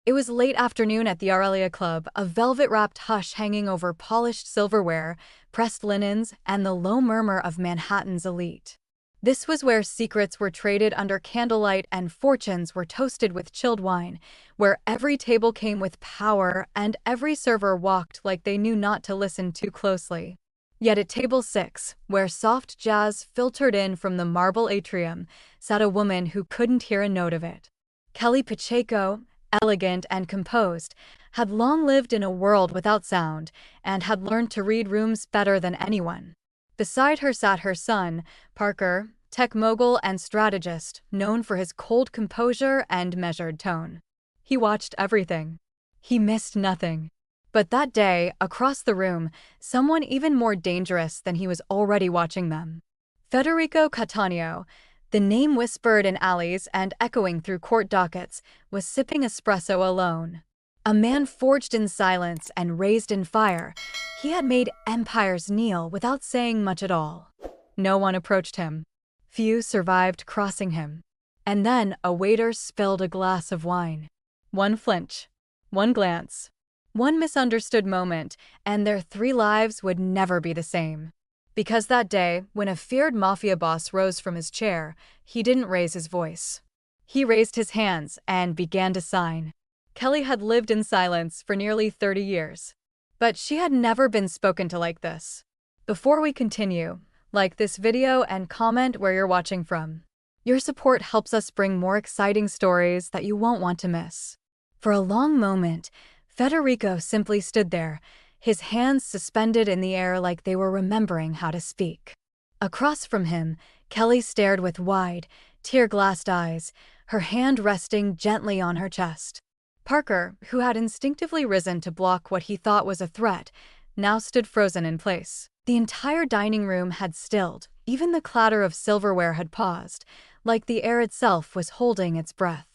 It was late afternoon at the Aurelia Club, a velvet-wrapped hush hanging over polished silverware, pressed linens, and the low murmur of Manhattan's elite. This was where secrets were traded under candlelight and fortunes were toasted with chilled wine, where every table came with power and every server walked like they knew not to listen too closely. Yet at table 6, where soft jazz filtered in from the marble atrium, sat a woman who couldn't hear a note of it. Kelly Pacheco, elegant and composed, had long lived in a world without sound and had learned to read rooms better than anyone. Beside her sat her son, Parker, tech mogul and strategist, known for his cold composure and measured tone. He watched everything. He missed nothing. But that day, across the room, someone even more dangerous than he was already watching them. Federico Cattaneo, the name whispered in alleys and echoing through court dockets, was sipping espresso alone. A man forged in silence and raised in fire, he had made empires kneel without saying much at all. No one approached him. Few survived crossing him. And then a waiter spilled a glass of wine. One flinch. One glance. One misunderstood moment, and their 3 lives would never be the same. Because that day, when a feared Mafia boss rose from his chair, he didn't raise his voice. He raised his hands and began to sign. Kelly had lived in silence for nearly 30 years. But she had never been spoken to like this. Before we continue, like this video and comment where you're watching from. Your support helps us bring more exciting stories that you won't want to miss. For a long moment, Federico simply stood there, his hands suspended in the air like they were remembering how to speak. Across from him, Kelly stared with wide, tear-glassed eyes, her hand resting gently on her chest. Parker, who had instinctively risen to block what he thought was a threat, now stood frozen in place. The entire dining room had stilled, even the clatter of silverware had paused, like the air itself was holding its breath.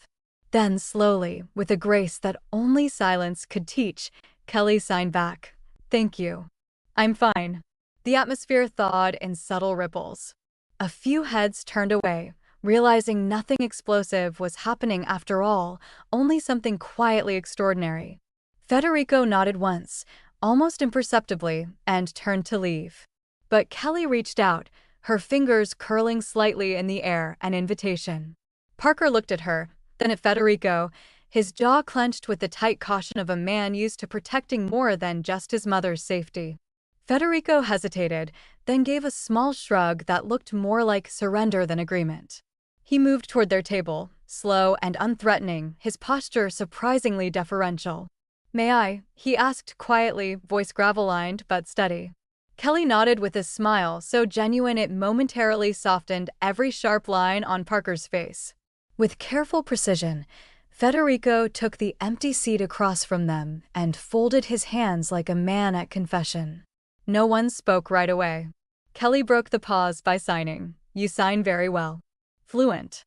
Then, slowly, with a grace that only silence could teach, Kelly signed back. "Thank you. I'm fine." The atmosphere thawed in subtle ripples. A few heads turned away, realizing nothing explosive was happening after all, only something quietly extraordinary. Federico nodded once, almost imperceptibly, and turned to leave. But Kelly reached out, her fingers curling slightly in the air, an invitation. Parker looked at her, then at Federico, his jaw clenched with the tight caution of a man used to protecting more than just his mother's safety. Federico hesitated, then gave a small shrug that looked more like surrender than agreement. He moved toward their table, slow and unthreatening, his posture surprisingly deferential. "May I?" he asked quietly, voice gravel-lined but steady. Kelly nodded with a smile so genuine it momentarily softened every sharp line on Parker's face. With careful precision, Federico took the empty seat across from them and folded his hands like a man at confession. No one spoke right away. Kelly broke the pause by signing. "You sign very well." "Fluent."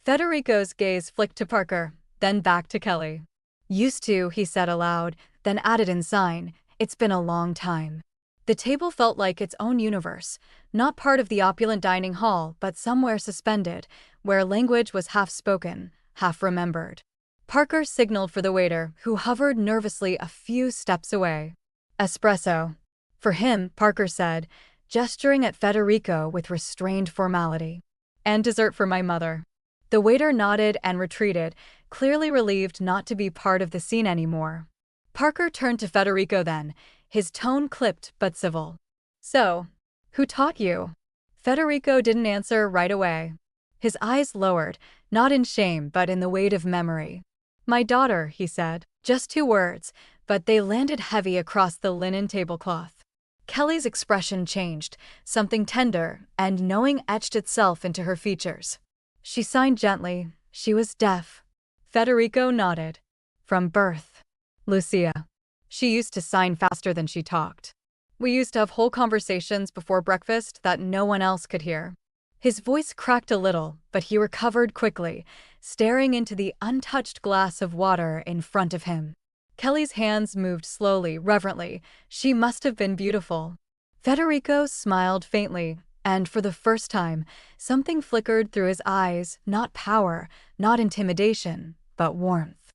Federico's gaze flicked to Parker, then back to Kelly. "Used to," he said aloud, then added in sign, "It's been a long time." The table felt like its own universe, not part of the opulent dining hall, but somewhere suspended, where language was half spoken, half remembered. Parker signaled for the waiter, who hovered nervously a few steps away. "Espresso." "For him," Parker said, gesturing at Federico with restrained formality. "And dessert for my mother." The waiter nodded and retreated, clearly relieved not to be part of the scene anymore. Parker turned to Federico then, his tone clipped but civil. "So, who taught you?" Federico didn't answer right away. His eyes lowered, not in shame but in the weight of memory. "My daughter," he said. Just 2 words, but they landed heavy across the linen tablecloth. Kelly's expression changed, something tender and knowing etched itself into her features. She signed gently. She was deaf. Federico nodded. "From birth. Lucia. She used to sign faster than she talked. We used to have whole conversations before breakfast that no one else could hear." His voice cracked a little, but he recovered quickly, staring into the untouched glass of water in front of him. Kelly's hands moved slowly, reverently. She must have been beautiful. Federico smiled faintly, and for the first time, something flickered through his eyes, not power, not intimidation, but warmth.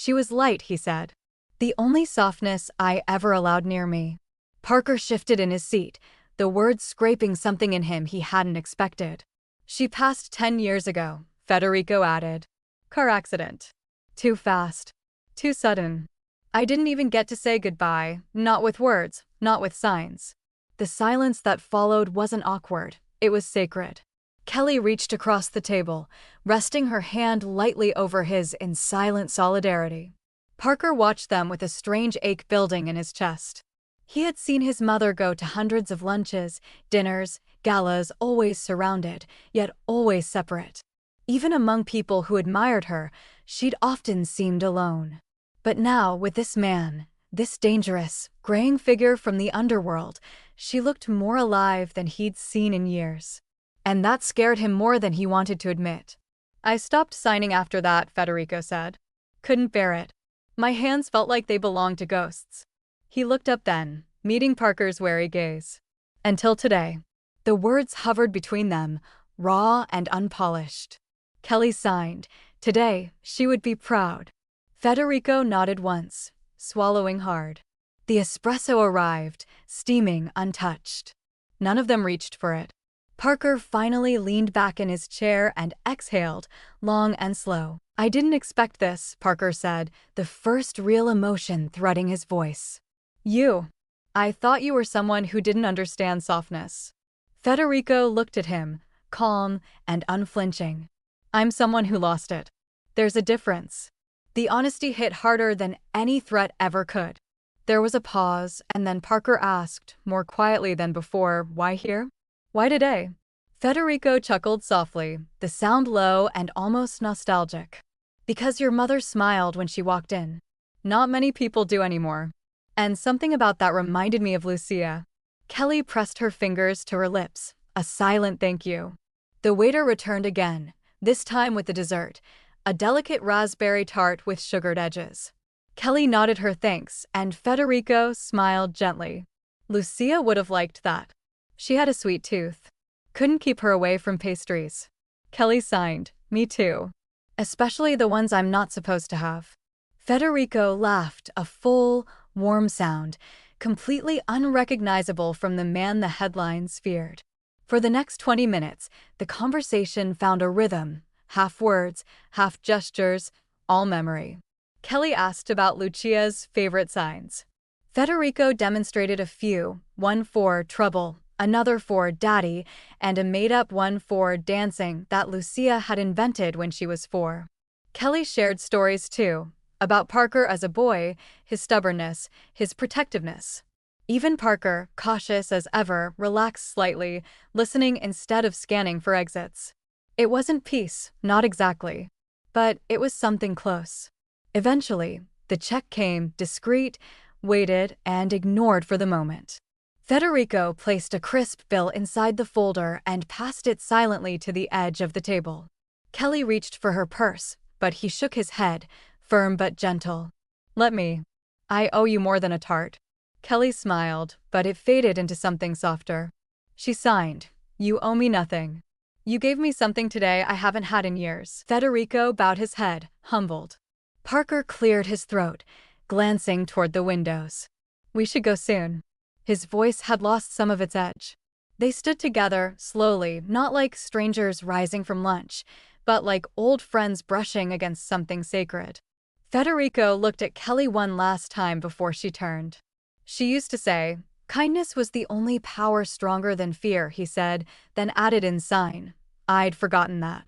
She was light, he said. The only softness I ever allowed near me. Parker shifted in his seat, the words scraping something in him he hadn't expected. She passed 10 years ago, Federico added. Car accident. Too fast. Too sudden. I didn't even get to say goodbye, not with words, not with signs. The silence that followed wasn't awkward, it was sacred. Kelly reached across the table, resting her hand lightly over his in silent solidarity. Parker watched them with a strange ache building in his chest. He had seen his mother go to hundreds of lunches, dinners, galas, always surrounded, yet always separate. Even among people who admired her, she'd often seemed alone. But now, with this man, this dangerous, graying figure from the underworld, she looked more alive than he'd seen in years. And that scared him more than he wanted to admit. I stopped signing after that, Federico said. Couldn't bear it. My hands felt like they belonged to ghosts. He looked up then, meeting Parker's wary gaze. Until today. The words hovered between them, raw and unpolished. Kelly signed. Today, she would be proud. Federico nodded once, swallowing hard. The espresso arrived, steaming, untouched. None of them reached for it. Parker finally leaned back in his chair and exhaled, long and slow. I didn't expect this, Parker said, the first real emotion threading his voice. You. I thought you were someone who didn't understand softness. Federico looked at him, calm and unflinching. I'm someone who lost it. There's a difference. The honesty hit harder than any threat ever could. There was a pause, and then Parker asked, more quietly than before, why here? Why today? Federico chuckled softly, the sound low and almost nostalgic. Because your mother smiled when she walked in. Not many people do anymore. And something about that reminded me of Lucia. Kelly pressed her fingers to her lips, a silent thank you. The waiter returned again, this time with the dessert, a delicate raspberry tart with sugared edges. Kelly nodded her thanks, and Federico smiled gently. Lucia would have liked that. She had a sweet tooth. Couldn't keep her away from pastries. Kelly signed, me too. Especially the ones I'm not supposed to have. Federico laughed, a full, warm sound, completely unrecognizable from the man the headlines feared. For the next 20 minutes, the conversation found a rhythm, half words, half gestures, all memory. Kelly asked about Lucia's favorite signs. Federico demonstrated a few, one for trouble, another for daddy, and a made-up one for dancing that Lucia had invented when she was 4. Kelly shared stories too, about Parker as a boy, his stubbornness, his protectiveness. Even Parker, cautious as ever, relaxed slightly, listening instead of scanning for exits. It wasn't peace, not exactly. But it was something close. Eventually, the check came, discreet, waited, and ignored for the moment. Federico placed a crisp bill inside the folder and passed it silently to the edge of the table. Kelly reached for her purse, but he shook his head, firm but gentle. Let me. I owe you more than a tart. Kelly smiled, but it faded into something softer. She signed, you owe me nothing. You gave me something today I haven't had in years. Federico bowed his head, humbled. Parker cleared his throat, glancing toward the windows. We should go soon. His voice had lost some of its edge. They stood together, slowly, not like strangers rising from lunch, but like old friends brushing against something sacred. Federico looked at Kelly one last time before she turned. She used to say, kindness was the only power stronger than fear, he said, then added in sign. I'd forgotten that.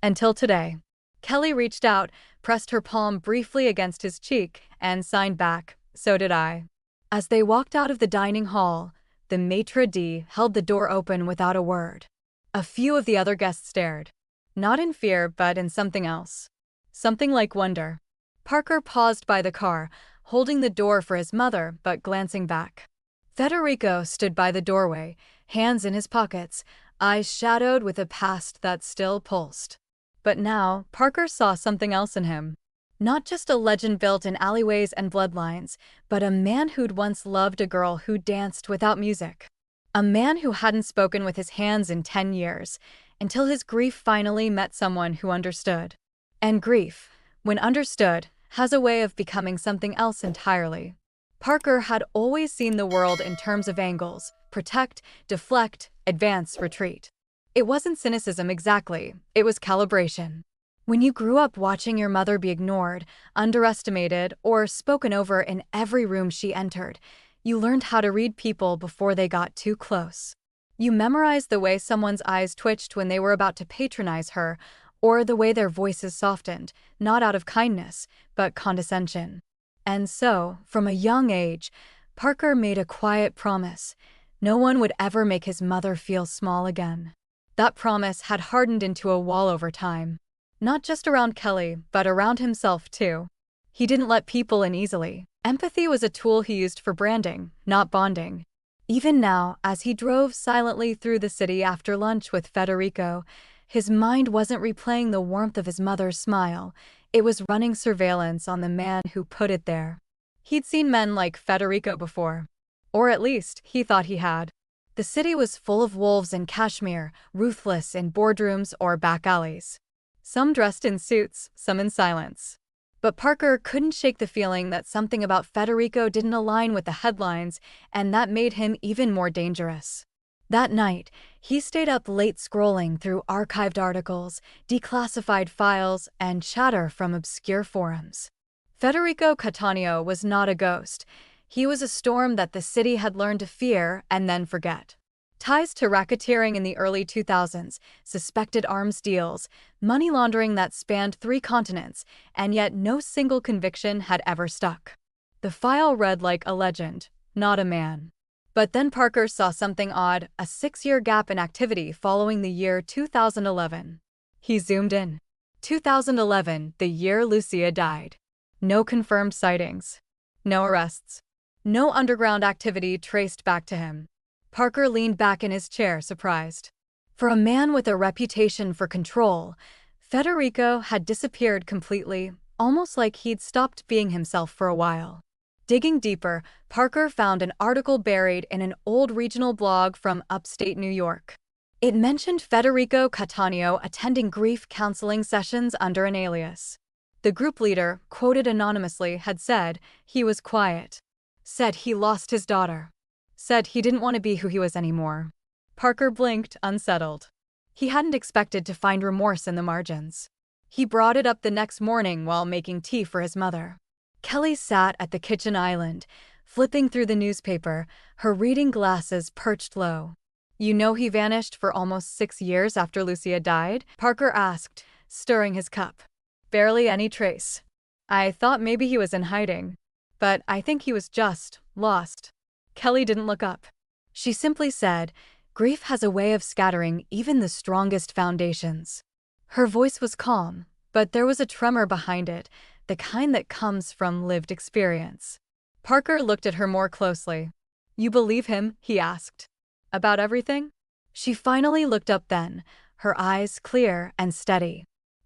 Until today. Kelly reached out, pressed her palm briefly against his cheek, and signed back, so did I. As they walked out of the dining hall, the maitre d' held the door open without a word. A few of the other guests stared. Not in fear, but in something else. Something like wonder. Parker paused by the car, holding the door for his mother, but glancing back. Federico stood by the doorway, hands in his pockets, eyes shadowed with a past that still pulsed. But now, Parker saw something else in him. Not just a legend built in alleyways and bloodlines, but a man who'd once loved a girl who danced without music. A man who hadn't spoken with his hands in 10 years, until his grief finally met someone who understood. And grief, when understood, has a way of becoming something else entirely. Parker had always seen the world in terms of angles: protect, deflect, advance, retreat. It wasn't cynicism exactly, it was calibration. When you grew up watching your mother be ignored, underestimated, or spoken over in every room she entered, you learned how to read people before they got too close. You memorized the way someone's eyes twitched when they were about to patronize her, or the way their voices softened, not out of kindness, but condescension. And so, from a young age, Parker made a quiet promise: no one would ever make his mother feel small again. That promise had hardened into a wall over time. Not just around Kelly, but around himself too. He didn't let people in easily. Empathy was a tool he used for branding, not bonding. Even now, as he drove silently through the city after lunch with Federico, his mind wasn't replaying the warmth of his mother's smile. It was running surveillance on the man who put it there. He'd seen men like Federico before. Or at least, he thought he had. The city was full of wolves in cashmere, ruthless in boardrooms or back alleys. Some dressed in suits, some in silence. But Parker couldn't shake the feeling that something about Federico didn't align with the headlines, and that made him even more dangerous. That night, he stayed up late scrolling through archived articles, declassified files, and chatter from obscure forums. Federico Cattaneo was not a ghost. He was a storm that the city had learned to fear and then forget. Ties to racketeering in the early 2000s, suspected arms deals, money laundering that spanned 3 continents, and yet no single conviction had ever stuck. The file read like a legend, not a man. But then Parker saw something odd: a 6-year gap in activity following the year 2011. He zoomed in. 2011, the year Lucia died. No confirmed sightings. No arrests. No underground activity traced back to him. Parker leaned back in his chair, surprised. For a man with a reputation for control, Federico had disappeared completely, almost like he'd stopped being himself for a while. Digging deeper, Parker found an article buried in an old regional blog from upstate New York. It mentioned Federico Cattaneo attending grief counseling sessions under an alias. The group leader, quoted anonymously, had said he was quiet. Said he lost his daughter. Said he didn't want to be who he was anymore. Parker blinked, unsettled. He hadn't expected to find remorse in the margins. He brought it up the next morning while making tea for his mother. Kelly sat at the kitchen island, flipping through the newspaper, her reading glasses perched low. "You know he vanished for almost 6 years after Lucia died?" Parker asked, stirring his cup. "Barely any trace. I thought maybe he was in hiding. But I think he was just lost." Kelly didn't look up. She simply said, "Grief has a way of scattering even the strongest foundations." Her voice was calm, but there was a tremor behind it, the kind that comes from lived experience. Parker looked at her more closely. "You believe him?" he asked. "About everything?" She finally looked up then, her eyes clear and steady.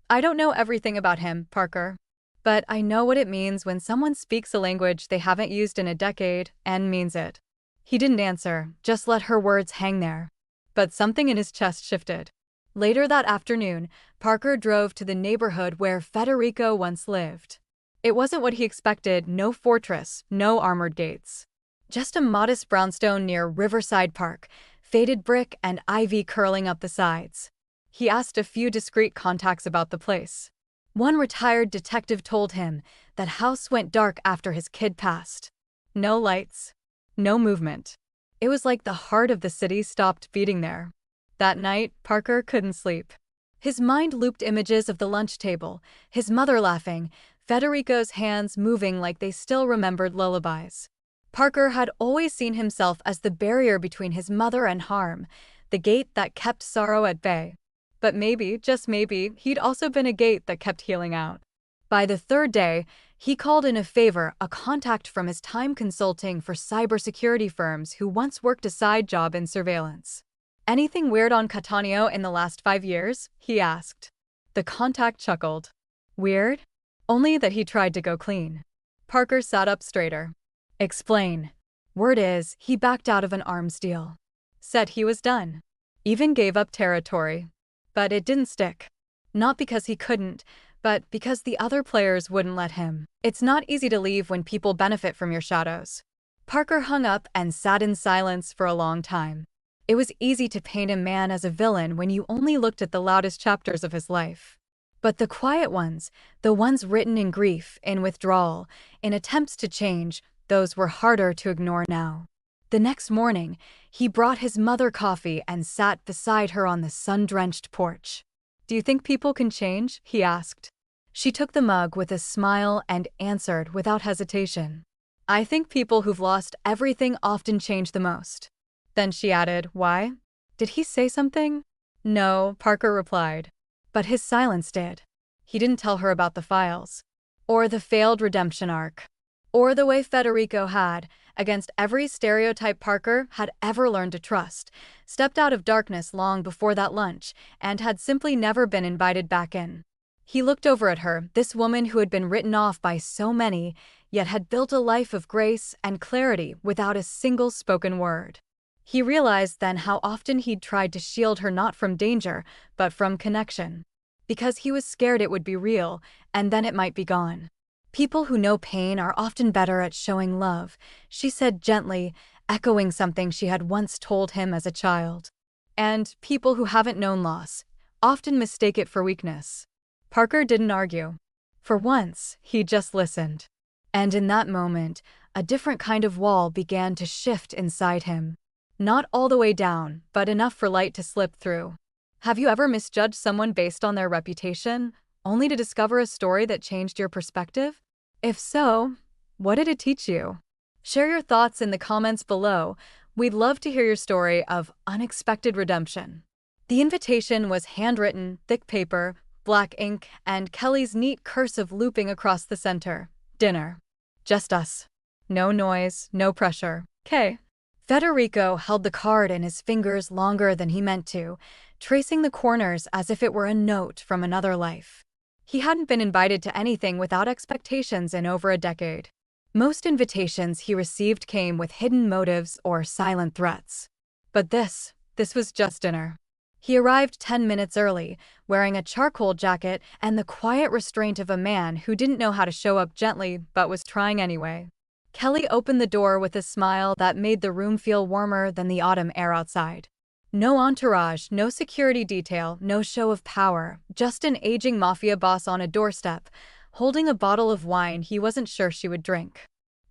"I don't know everything about him, Parker. But I know what it means when someone speaks a language they haven't used in a decade and means it." He didn't answer, just let her words hang there. But something in his chest shifted. Later that afternoon, Parker drove to the neighborhood where Federico once lived. It wasn't what he expected: no fortress, no armored gates. Just a modest brownstone near Riverside Park, faded brick and ivy curling up the sides. He asked a few discreet contacts about the place. One retired detective told him that house went dark after his kid passed. No lights. No movement. It was like the heart of the city stopped beating there. That night, Parker couldn't sleep. His mind looped images of the lunch table, his mother laughing, Federico's hands moving like they still remembered lullabies. Parker had always seen himself as the barrier between his mother and harm, the gate that kept sorrow at bay. But maybe, just maybe, he'd also been a gate that kept healing out. By the 3rd day, he called in a favor, a contact from his time consulting for cybersecurity firms who once worked a side job in surveillance. "Anything weird on Cattaneo in the last 5 years?" he asked. The contact chuckled. "Weird? Only that he tried to go clean." Parker sat up straighter. "Explain." "Word is, he backed out of an arms deal. Said he was done. Even gave up territory. But it didn't stick. Not because he couldn't, but because the other players wouldn't let him. It's not easy to leave when people benefit from your shadows. Parker hung up and sat in silence for a long time. It was easy to paint a man as a villain when you only looked at the loudest chapters of his life. But the quiet ones, the ones written in grief, in withdrawal, in attempts to change, those were harder to ignore now. The next morning, he brought his mother coffee and sat beside her on the sun-drenched porch. "Do you think people can change?" he asked. She took the mug with a smile and answered without hesitation. "I think people who've lost everything often change the most." Then she added, "Why? Did he say something?" "No," Parker replied. But his silence did. He didn't tell her about the files, or the failed redemption arc, or the way Federico had, against every stereotype Parker had ever learned to trust, stepped out of darkness long before that lunch and had simply never been invited back in. He looked over at her, this woman who had been written off by so many, yet had built a life of grace and clarity without a single spoken word. He realized then how often he'd tried to shield her not from danger, but from connection. Because he was scared it would be real, and then it might be gone. "People who know pain are often better at showing love," she said gently, echoing something she had once told him as a child. "And people who haven't known loss often mistake it for weakness." Parker didn't argue. For once, he just listened. And in that moment, a different kind of wall began to shift inside him. Not all the way down, but enough for light to slip through. Have you ever misjudged someone based on their reputation, only to discover a story that changed your perspective? If so, what did it teach you? Share your thoughts in the comments below. We'd love to hear your story of unexpected redemption. The invitation was handwritten, thick paper, black ink, and Kelly's neat cursive looping across the center. "Dinner. Just us. No noise, no pressure. K." Federico held the card in his fingers longer than he meant to, tracing the corners as if it were a note from another life. He hadn't been invited to anything without expectations in over a decade. Most invitations he received came with hidden motives or silent threats. But this was just dinner. He arrived 10 minutes early, wearing a charcoal jacket and the quiet restraint of a man who didn't know how to show up gently but was trying anyway. Kelly opened the door with a smile that made the room feel warmer than the autumn air outside. No entourage, no security detail, no show of power, just an aging Mafia boss on a doorstep, holding a bottle of wine he wasn't sure she would drink.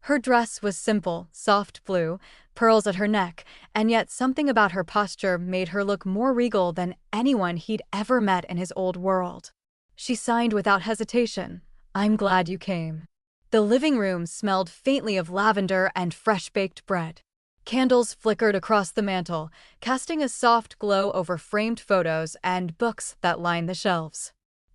Her dress was simple, soft blue, pearls at her neck, and yet something about her posture made her look more regal than anyone he'd ever met in his old world. She signed without hesitation, "I'm glad you came." The living room smelled faintly of lavender and fresh-baked bread. Candles flickered across the mantel, casting a soft glow over framed photos and books that lined the shelves.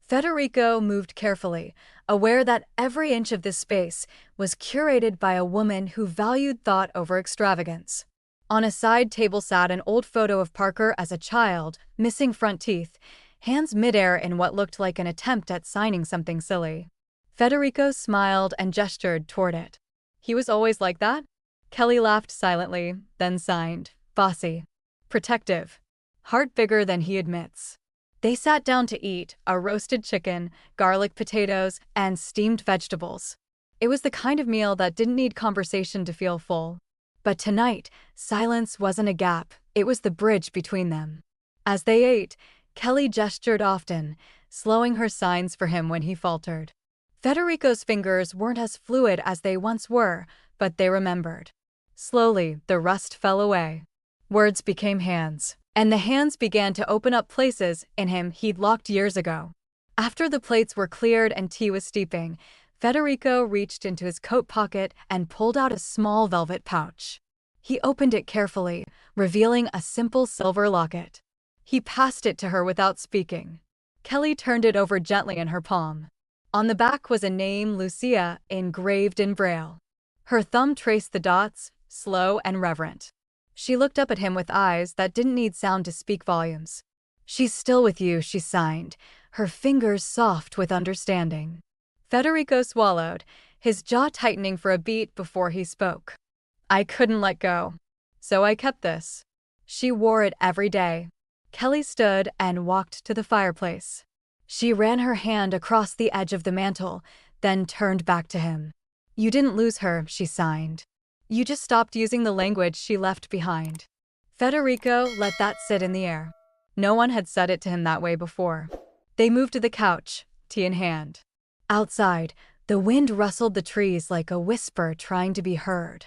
Federico moved carefully, aware that every inch of this space was curated by a woman who valued thought over extravagance. On a side table sat an old photo of Parker as a child, missing front teeth, hands midair in what looked like an attempt at signing something silly. Federico smiled and gestured toward it. "He was always like that?" Kelly laughed silently, then signed, "Bossy. Protective. Heart bigger than he admits." They sat down to eat, a roasted chicken, garlic potatoes, and steamed vegetables. It was the kind of meal that didn't need conversation to feel full. But tonight, silence wasn't a gap, it was the bridge between them. As they ate, Kelly gestured often, slowing her signs for him when he faltered. Federico's fingers weren't as fluid as they once were, but they remembered. Slowly, the rust fell away. Words became hands, and the hands began to open up places in him he'd locked years ago. After the plates were cleared and tea was steeping, Federico reached into his coat pocket and pulled out a small velvet pouch. He opened it carefully, revealing a simple silver locket. He passed it to her without speaking. Kelly turned it over gently in her palm. On the back was a name, Lucia, engraved in braille. Her thumb traced the dots, slow and reverent. She looked up at him with eyes that didn't need sound to speak volumes. "She's still with you," she signed, her fingers soft with understanding. Federico swallowed, his jaw tightening for a beat before he spoke. "I couldn't let go. So I kept this." She wore it every day. Kelly stood and walked to the fireplace. She ran her hand across the edge of the mantle, then turned back to him. "You didn't lose her," she signed. "You just stopped using the language she left behind." Federico let that sit in the air. No one had said it to him that way before. They moved to the couch, tea in hand. Outside, the wind rustled the trees like a whisper trying to be heard.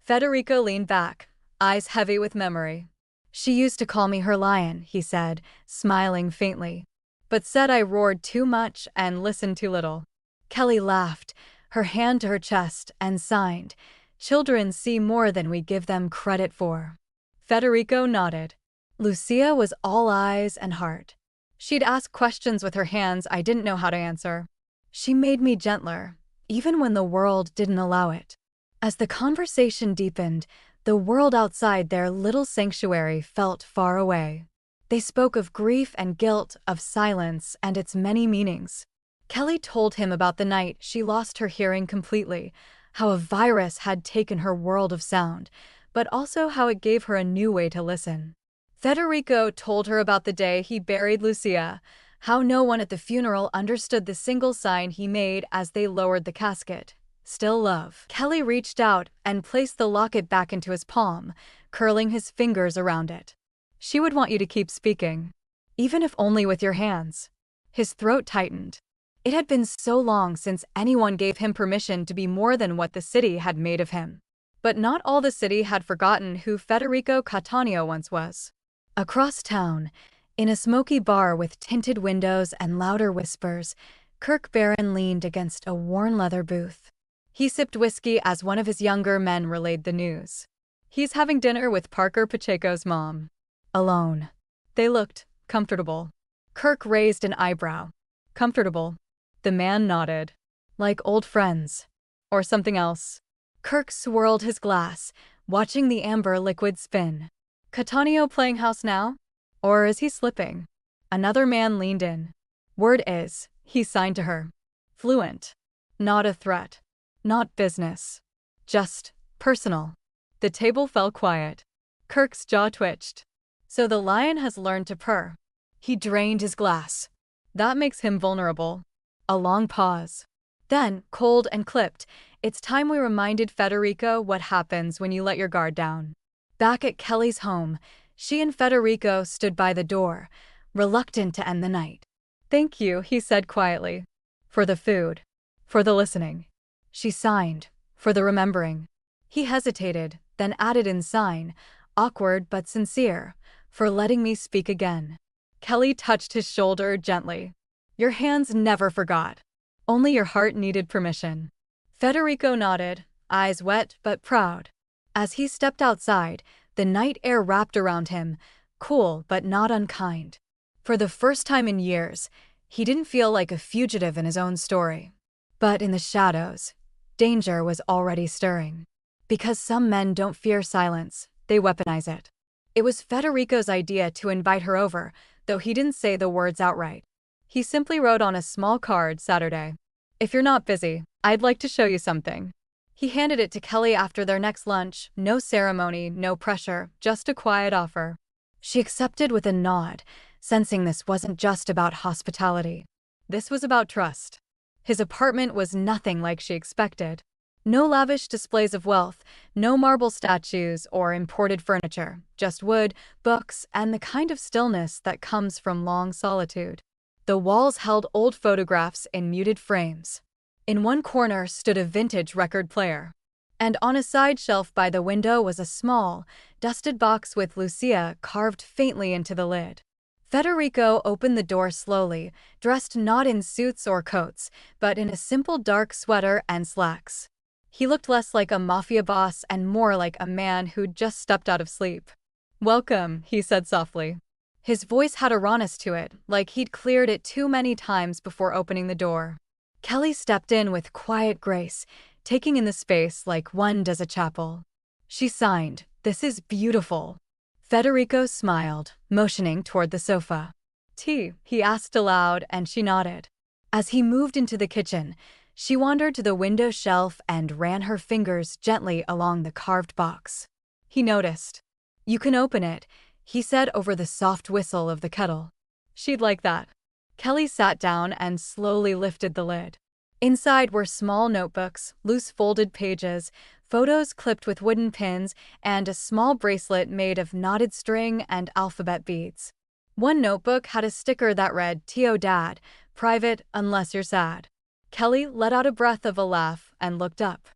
Federico leaned back, eyes heavy with memory. "She used to call me her lion," he said, smiling faintly, "but said I roared too much and listened too little." Kelly laughed, her hand to her chest, and signed, "Children see more than we give them credit for." Federico nodded. Lucia was all eyes and heart. She'd ask questions with her hands I didn't know how to answer. She made me gentler, even when the world didn't allow it. As the conversation deepened, the world outside their little sanctuary felt far away. They spoke of grief and guilt, of silence and its many meanings. Kelly told him about the night she lost her hearing completely, how a virus had taken her world of sound, but also how it gave her a new way to listen. Federico told her about the day he buried Lucia, how no one at the funeral understood the single sign he made as they lowered the casket. "Still love." Kelly reached out and placed the locket back into his palm, curling his fingers around it. "She would want you to keep speaking, even if only with your hands." His throat tightened. It had been so long since anyone gave him permission to be more than what the city had made of him. But not all the city had forgotten who Federico Cattaneo once was. Across town, in a smoky bar with tinted windows and louder whispers, Kirk Barron leaned against a worn leather booth. He sipped whiskey as one of his younger men relayed the news. "He's having dinner with Parker Pacheco's mom." Alone. They looked comfortable. Kirk raised an eyebrow. "Comfortable?" The man nodded. "Like old friends. Or something else." Kirk swirled his glass, watching the amber liquid spin. "Cattaneo playing house now? Or is he slipping?" Another man leaned in. "Word is, he signed to her. Fluent. Not a threat. Not business. Just personal." The table fell quiet. Kirk's jaw twitched. "So the lion has learned to purr." He drained his glass. "That makes him vulnerable." A long pause. Then, cold and clipped, "It's time we reminded Federico what happens when you let your guard down." Back at Kelly's home, she and Federico stood by the door, reluctant to end the night. "Thank you," he said quietly. "For the food. For the listening." She signed, "For the remembering." He hesitated, then added in sign, awkward but sincere, "For letting me speak again." Kelly touched his shoulder gently. "Your hands never forgot. Only your heart needed permission." Federico nodded, eyes wet but proud. As he stepped outside, the night air wrapped around him, cool but not unkind. For the first time in years, he didn't feel like a fugitive in his own story. But in the shadows, danger was already stirring. Because some men don't fear silence, they weaponize it. It was Federico's idea to invite her over, though he didn't say the words outright. He simply wrote on a small card Saturday, "If you're not busy, I'd like to show you something." He handed it to Kelly after their next lunch, no ceremony, no pressure, just a quiet offer. She accepted with a nod, sensing this wasn't just about hospitality. This was about trust. His apartment was nothing like she expected. No lavish displays of wealth, no marble statues or imported furniture, just wood, books, and the kind of stillness that comes from long solitude. The walls held old photographs in muted frames. In one corner stood a vintage record player. And on a side shelf by the window was a small, dusted box with Lucia carved faintly into the lid. Federico opened the door slowly, dressed not in suits or coats, but in a simple dark sweater and slacks. He looked less like a mafia boss and more like a man who'd just stepped out of sleep. "Welcome," he said softly. His voice had a rawness to it, like he'd cleared it too many times before opening the door. Kelly stepped in with quiet grace, taking in the space like one does a chapel. She signed, "This is beautiful." Federico smiled, motioning toward the sofa. "Tea?" he asked aloud, and she nodded. As he moved into the kitchen, she wandered to the window shelf and ran her fingers gently along the carved box. He noticed. "You can open it," he said over the soft whistle of the kettle. She'd like that. Kelly sat down and slowly lifted the lid. Inside were small notebooks, loose folded pages, photos clipped with wooden pins, and a small bracelet made of knotted string and alphabet beads. One notebook had a sticker that read, "T.O. Dad, private unless you're sad." Kelly let out a breath of a laugh and looked up.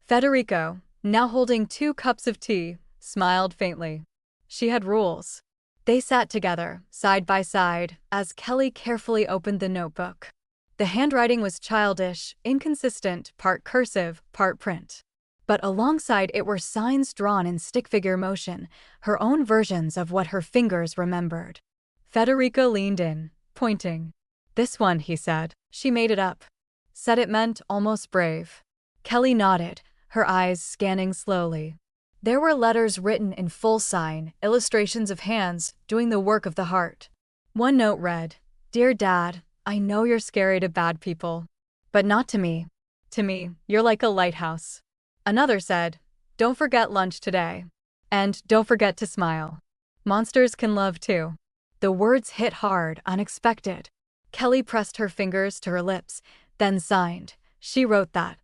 Federico, now holding 2 cups of tea, smiled faintly. She had rules. They sat together, side by side, as Kelly carefully opened the notebook. The handwriting was childish, inconsistent, part cursive, part print. But alongside it were signs drawn in stick figure motion, her own versions of what her fingers remembered. Federico leaned in, pointing. "This one," he said. She made it up. Said it meant almost brave. Kelly nodded, her eyes scanning slowly. There were letters written in full sign, illustrations of hands doing the work of the heart. One note read, "Dear Dad, I know you're scary to bad people. But not to me. To me, you're like a lighthouse." Another said, "Don't forget lunch today. And don't forget to smile. Monsters can love too." The words hit hard, unexpected. Kelly pressed her fingers to her lips, then signed. She wrote that.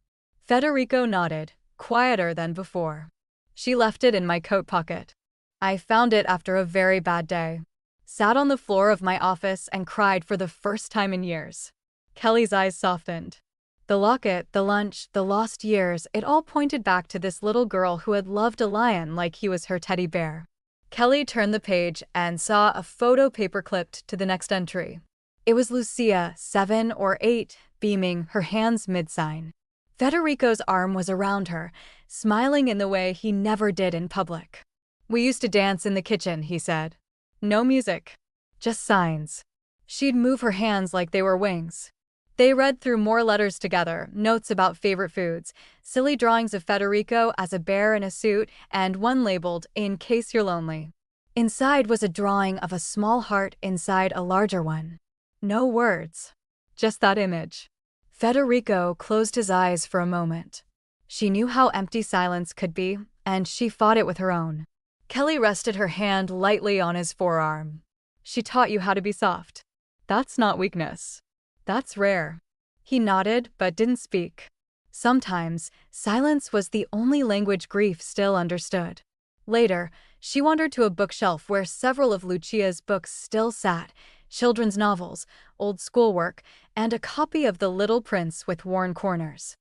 Federico nodded, quieter than before. "She left it in my coat pocket. I found it after a very bad day. Sat on the floor of my office and cried for the first time in years." Kelly's eyes softened. The locket, the lunch, the lost years, it all pointed back to this little girl who had loved a lion like he was her teddy bear. Kelly turned the page and saw a photo paper-clipped to the next entry. It was Lucia, 7 or 8, beaming, her hands mid-sign. Federico's arm was around her, smiling in the way he never did in public. "We used to dance in the kitchen," he said. "No music. Just signs." She'd move her hands like they were wings. They read through more letters together, notes about favorite foods, silly drawings of Federico as a bear in a suit, and one labeled, "In case you're lonely." Inside was a drawing of a small heart inside a larger one. No words. Just that image. Federico closed his eyes for a moment. She knew how empty silence could be, and she fought it with her own. Kelly rested her hand lightly on his forearm. "She taught you how to be soft. That's not weakness. That's rare." He nodded but didn't speak. Sometimes, silence was the only language grief still understood. Later, she wandered to a bookshelf where several of Lucia's books still sat, children's novels, old schoolwork, and a copy of The Little Prince with worn corners.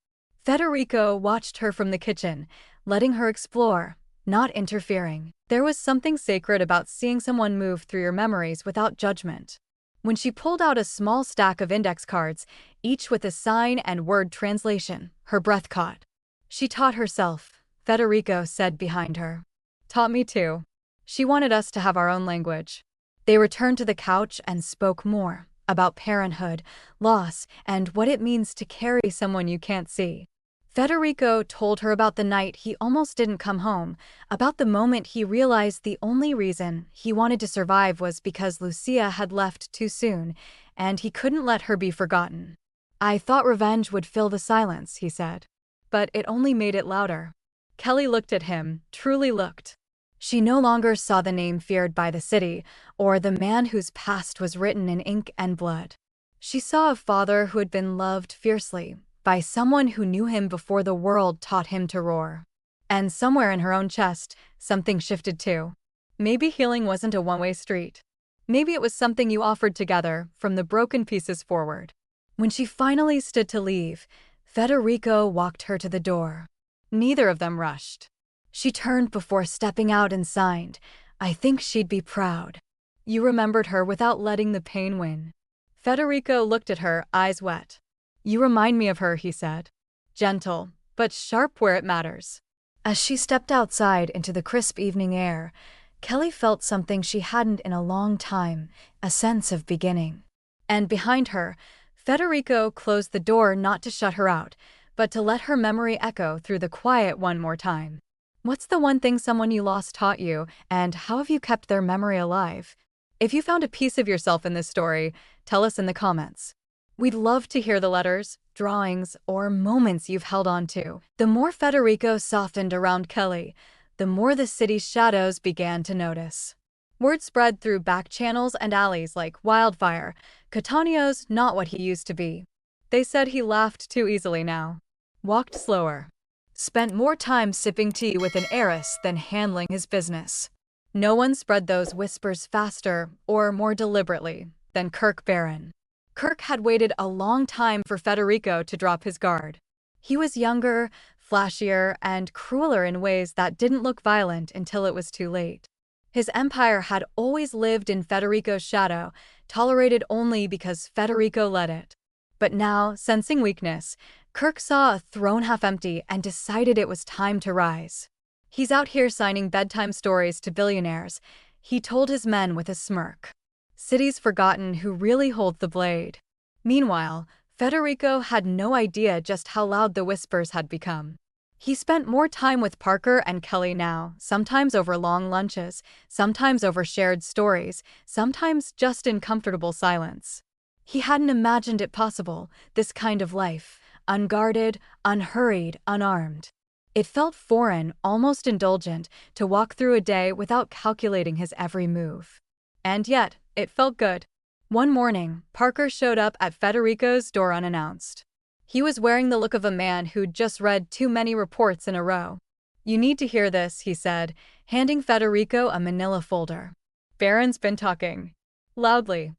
Federico watched her from the kitchen, letting her explore, not interfering. There was something sacred about seeing someone move through your memories without judgment. When she pulled out a small stack of index cards, each with a sign and word translation, her breath caught. "She taught herself," Federico said behind her. "Taught me too. She wanted us to have our own language." They returned to the couch and spoke more about parenthood, loss, and what it means to carry someone you can't see. Federico told her about the night he almost didn't come home, about the moment he realized the only reason he wanted to survive was because Lucia had left too soon, and he couldn't let her be forgotten. "I thought revenge would fill the silence," he said. But it only made it louder. Kelly looked at him, truly looked. She no longer saw the name feared by the city, or the man whose past was written in ink and blood. She saw a father who had been loved fiercely, by someone who knew him before the world taught him to roar. And somewhere in her own chest, something shifted too. Maybe healing wasn't a one-way street. Maybe it was something you offered together, from the broken pieces forward. When she finally stood to leave, Federico walked her to the door. Neither of them rushed. She turned before stepping out and signed, "I think she'd be proud." You remembered her without letting the pain win. Federico looked at her, eyes wet. "You remind me of her," he said. "Gentle, but sharp where it matters." As she stepped outside into the crisp evening air, Kelly felt something she hadn't in a long time, a sense of beginning. And behind her, Federico closed the door not to shut her out, but to let her memory echo through the quiet one more time. What's the one thing someone you lost taught you, and how have you kept their memory alive? If you found a piece of yourself in this story, tell us in the comments. We'd love to hear the letters, drawings, or moments you've held on to. The more Federico softened around Kelly, the more the city's shadows began to notice. Word spread through back channels and alleys like wildfire. Cattaneo's not what he used to be. They said he laughed too easily now. Walked slower. Spent more time sipping tea with an heiress than handling his business. No one spread those whispers faster or more deliberately than Kirk Barron. Kirk had waited a long time for Federico to drop his guard. He was younger, flashier, and crueler in ways that didn't look violent until it was too late. His empire had always lived in Federico's shadow, tolerated only because Federico let it. But now, sensing weakness, Kirk saw a throne half empty and decided it was time to rise. He's out here signing bedtime stories to billionaires, he told his men with a smirk. Cities forgotten who really hold the blade. Meanwhile, Federico had no idea just how loud the whispers had become. He spent more time with Parker and Kelly now, sometimes over long lunches, sometimes over shared stories, sometimes just in comfortable silence. He hadn't imagined it possible, this kind of life, unguarded, unhurried, unarmed. It felt foreign, almost indulgent, to walk through a day without calculating his every move. And yet, it felt good. One morning, Parker showed up at Federico's door unannounced. He was wearing the look of a man who'd just read too many reports in a row. "You need to hear this," he said, handing Federico a manila folder. "Baron's been talking." Loudly.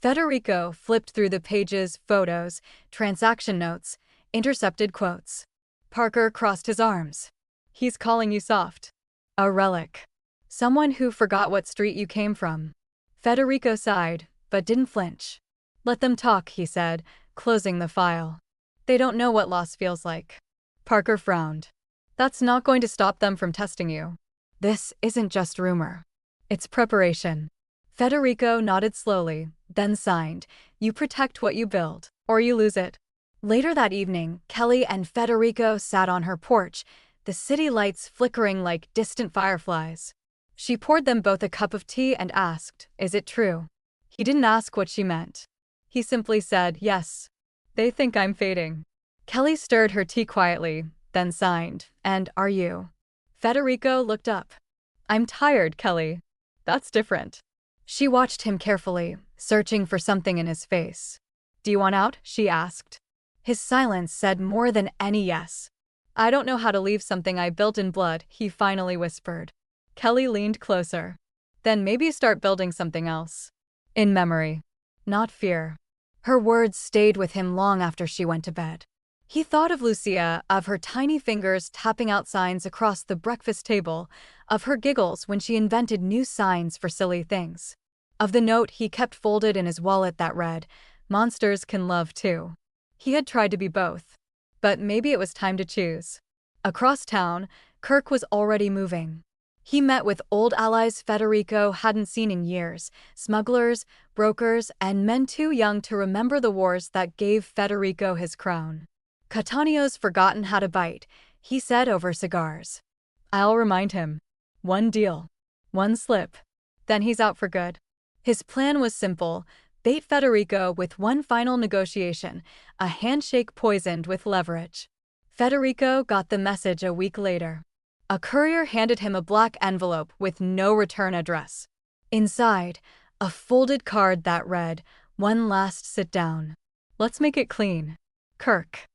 Federico flipped through the pages, photos, transaction notes, intercepted quotes. Parker crossed his arms. "He's calling you soft. A relic. Someone who forgot what street you came from." Federico sighed, but didn't flinch. "Let them talk," he said, closing the file. "They don't know what loss feels like." Parker frowned. "That's not going to stop them from testing you. This isn't just rumor. It's preparation." Federico nodded slowly, then signed. "You protect what you build, or you lose it." Later that evening, Kelly and Federico sat on her porch, the city lights flickering like distant fireflies. She poured them both a cup of tea and asked, "Is it true?" He didn't ask what she meant. He simply said, "Yes. They think I'm fading." Kelly stirred her tea quietly, then signed, "And are you?" Federico looked up. "I'm tired, Kelly." "That's different." She watched him carefully, searching for something in his face. "Do you want out?" she asked. His silence said more than any yes. "I don't know how to leave something I built in blood," he finally whispered. Kelly leaned closer. "Then maybe start building something else. In memory. Not fear." Her words stayed with him long after she went to bed. He thought of Lucia, of her tiny fingers tapping out signs across the breakfast table, of her giggles when she invented new signs for silly things, of the note he kept folded in his wallet that read, "Monsters can love too." He had tried to be both. But maybe it was time to choose. Across town, Kirk was already moving. He met with old allies Federico hadn't seen in years, smugglers, brokers, and men too young to remember the wars that gave Federico his crown. "Cattaneo's forgotten how to bite," he said over cigars. "I'll remind him. One deal. One slip. Then he's out for good." His plan was simple: bait Federico with one final negotiation, a handshake poisoned with leverage. Federico got the message a week later. A courier handed him a black envelope with no return address. Inside, a folded card that read, "One last sit down. Let's make it clean. Kirk."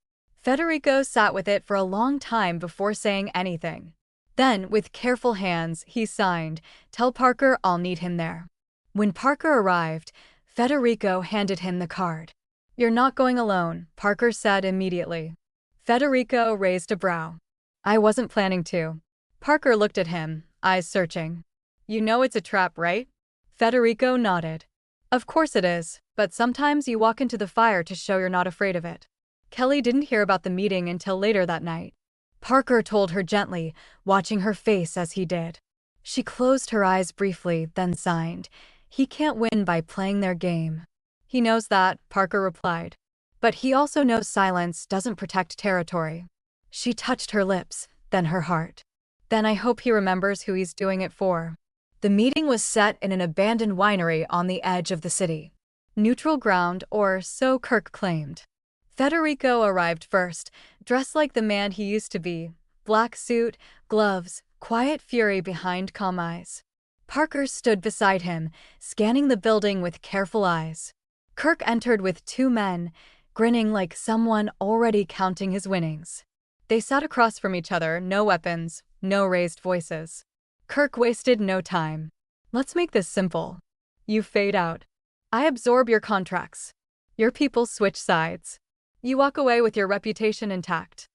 Federico sat with it for a long time before saying anything. Then, with careful hands, he signed, "Tell Parker I'll need him there." When Parker arrived, Federico handed him the card. "You're not going alone," Parker said immediately. Federico raised a brow. "I wasn't planning to." Parker looked at him, eyes searching. "You know it's a trap, right?" Federico nodded. "Of course it is, but sometimes you walk into the fire to show you're not afraid of it." Kelly didn't hear about the meeting until later that night. Parker told her gently, watching her face as he did. She closed her eyes briefly, then signed. "He can't win by playing their game." "He knows that," Parker replied. "But he also knows silence doesn't protect territory." She touched her lips, then her heart. "Then I hope he remembers who he's doing it for." The meeting was set in an abandoned winery on the edge of the city. Neutral ground, or so Kirk claimed. Federico arrived first, dressed like the man he used to be, black suit, gloves, quiet fury behind calm eyes. Parker stood beside him, scanning the building with careful eyes. Kirk entered with two men, grinning like someone already counting his winnings. They sat across from each other, no weapons, no raised voices. Kirk wasted no time. Let's make this simple. You fade out. I absorb your contracts. Your people switch sides. You walk away with your reputation intact.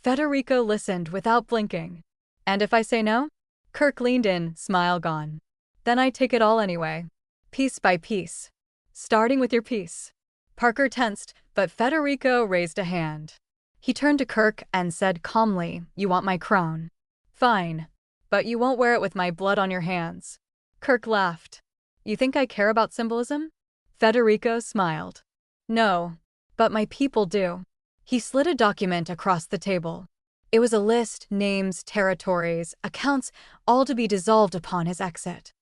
Federico listened without blinking. And if I say no? Kirk leaned in, smile gone. Then I take it all anyway. Piece by piece. Starting with your piece. Parker tensed, but Federico raised a hand. He turned to Kirk and said calmly, "You want my crown? Fine. But you won't wear it with my blood on your hands." Kirk laughed. "You think I care about symbolism?" Federico smiled. "No. But my people do." He slid a document across the table. It was a list, names, territories, accounts, all to be dissolved upon his exit.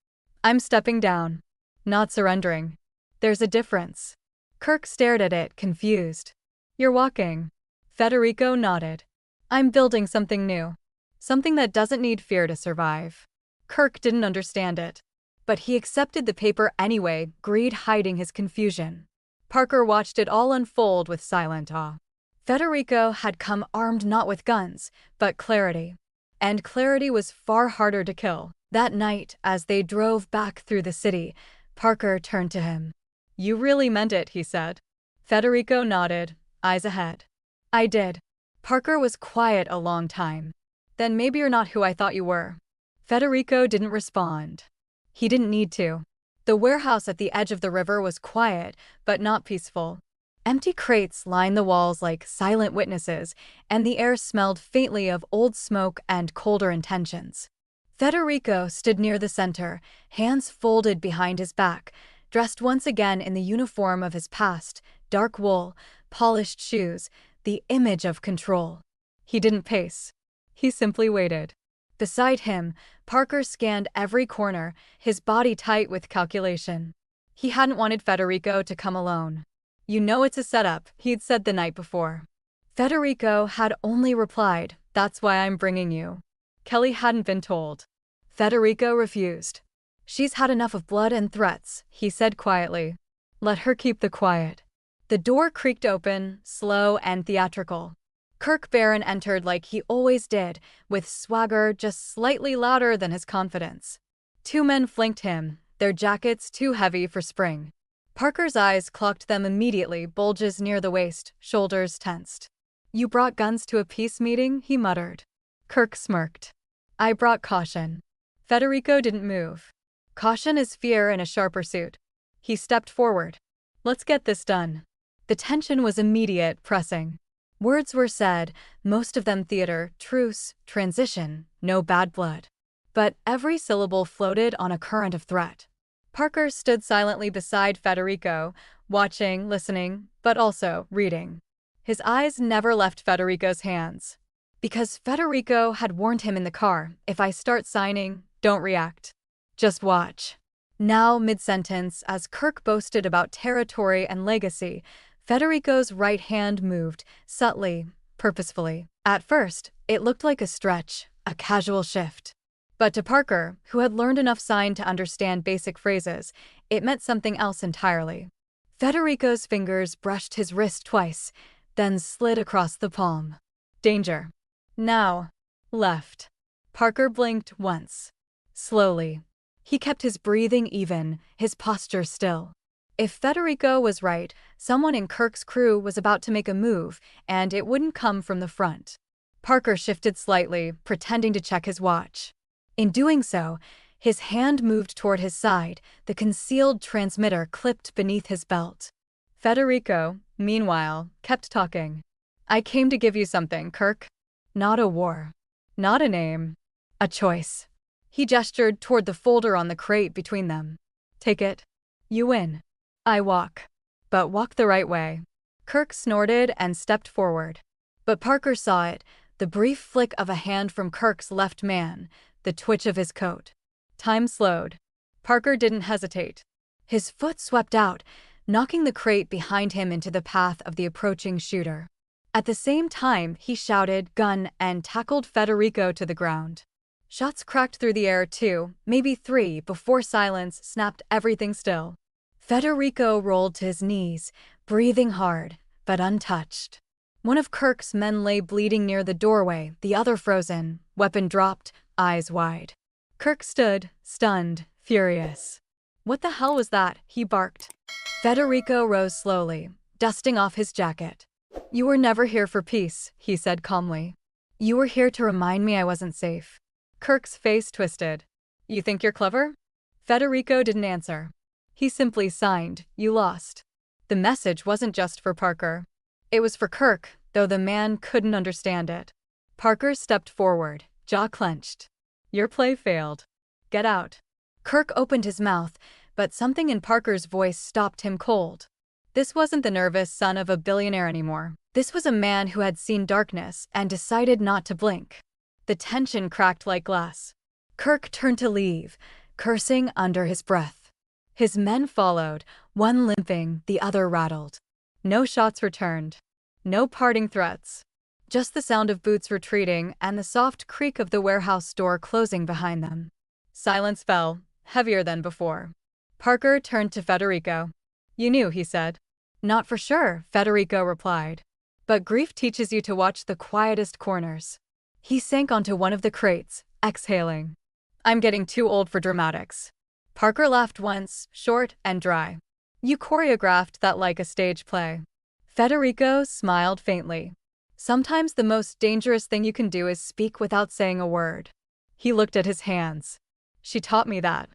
"I'm stepping down. Not surrendering. There's a difference." Kirk stared at it, confused. "You're walking." Federico nodded. "I'm building something new. Something that doesn't need fear to survive." Kirk didn't understand it. But he accepted the paper anyway, greed hiding his confusion. Parker watched it all unfold with silent awe. Federico had come armed not with guns, but clarity. And clarity was far harder to kill. That night, as they drove back through the city, Parker turned to him. "You really meant it," he said. Federico nodded, eyes ahead. "I did." Parker was quiet a long time. "Then maybe you're not who I thought you were." Federico didn't respond. He didn't need to. The warehouse at the edge of the river was quiet, but not peaceful. Empty crates lined the walls like silent witnesses, and the air smelled faintly of old smoke and colder intentions. Federico stood near the center, hands folded behind his back, dressed once again in the uniform of his past, dark wool, polished shoes, the image of control. He didn't pace. He simply waited. Beside him, Parker scanned every corner, his body tight with calculation. He hadn't wanted Federico to come alone. "You know it's a setup," he'd said the night before. Federico had only replied, "That's why I'm bringing you." Kelly hadn't been told. Federico refused. "She's had enough of blood and threats," he said quietly. "Let her keep the quiet." The door creaked open, slow and theatrical. Kirk Barron entered like he always did, with swagger just slightly louder than his confidence. Two men flanked him, their jackets too heavy for spring. Parker's eyes clocked them immediately, bulges near the waist, shoulders tensed. "You brought guns to a peace meeting?" he muttered. Kirk smirked. "I brought caution." Federico didn't move. Caution is fear in a sharper suit. He stepped forward. "Let's get this done." The tension was immediate, pressing. Words were said, most of them theater, truce, transition, no bad blood. But every syllable floated on a current of threat. Parker stood silently beside Federico, watching, listening, but also reading. His eyes never left Federico's hands. Because Federico had warned him in the car, "If I start signing, don't react. Just watch." Now, mid-sentence, as Kirk boasted about territory and legacy, Federico's right hand moved, subtly, purposefully. At first, it looked like a stretch, a casual shift. But to Parker, who had learned enough sign to understand basic phrases, it meant something else entirely. Federico's fingers brushed his wrist twice, then slid across the palm. "Danger. Now." Left. Parker blinked once. Slowly. He kept his breathing even, his posture still. If Federico was right, someone in Kirk's crew was about to make a move, and it wouldn't come from the front. Parker shifted slightly, pretending to check his watch. In doing so, his hand moved toward his side, the concealed transmitter clipped beneath his belt. Federico, meanwhile, kept talking. "I came to give you something, Kirk. Not a war. Not a name. A choice." He gestured toward the folder on the crate between them. "Take it. You win. I walk. But walk the right way." Kirk snorted and stepped forward. But Parker saw it, the brief flick of a hand from Kirk's left man, the twitch of his coat. Time slowed. Parker didn't hesitate. His foot swept out, knocking the crate behind him into the path of the approaching shooter. At the same time, he shouted, "Gun," and tackled Federico to the ground. Shots cracked through the air 2, maybe 3, before silence snapped everything still. Federico rolled to his knees, breathing hard, but untouched. One of Kirk's men lay bleeding near the doorway, the other frozen, weapon dropped, eyes wide. Kirk stood, stunned, furious. "What the hell was that?" he barked. Federico rose slowly, dusting off his jacket. "You were never here for peace," he said calmly. "You were here to remind me I wasn't safe." Kirk's face twisted. "You think you're clever?" Federico didn't answer. He simply signed, "You lost." The message wasn't just for Parker. It was for Kirk, though the man couldn't understand it. Parker stepped forward, jaw clenched. "Your play failed. Get out." Kirk opened his mouth, but something in Parker's voice stopped him cold. This wasn't the nervous son of a billionaire anymore. This was a man who had seen darkness and decided not to blink. The tension cracked like glass. Kirk turned to leave, cursing under his breath. His men followed, one limping, the other rattled. No shots returned. No parting threats. Just the sound of boots retreating and the soft creak of the warehouse door closing behind them. Silence fell, heavier than before. Parker turned to Federico. "You knew," he said. "Not for sure," Federico replied. "But grief teaches you to watch the quietest corners." He sank onto one of the crates, exhaling. "I'm getting too old for dramatics." Parker laughed once, short and dry. "You choreographed that like a stage play." Federico smiled faintly. "Sometimes the most dangerous thing you can do is speak without saying a word." He looked at his hands. "She taught me that."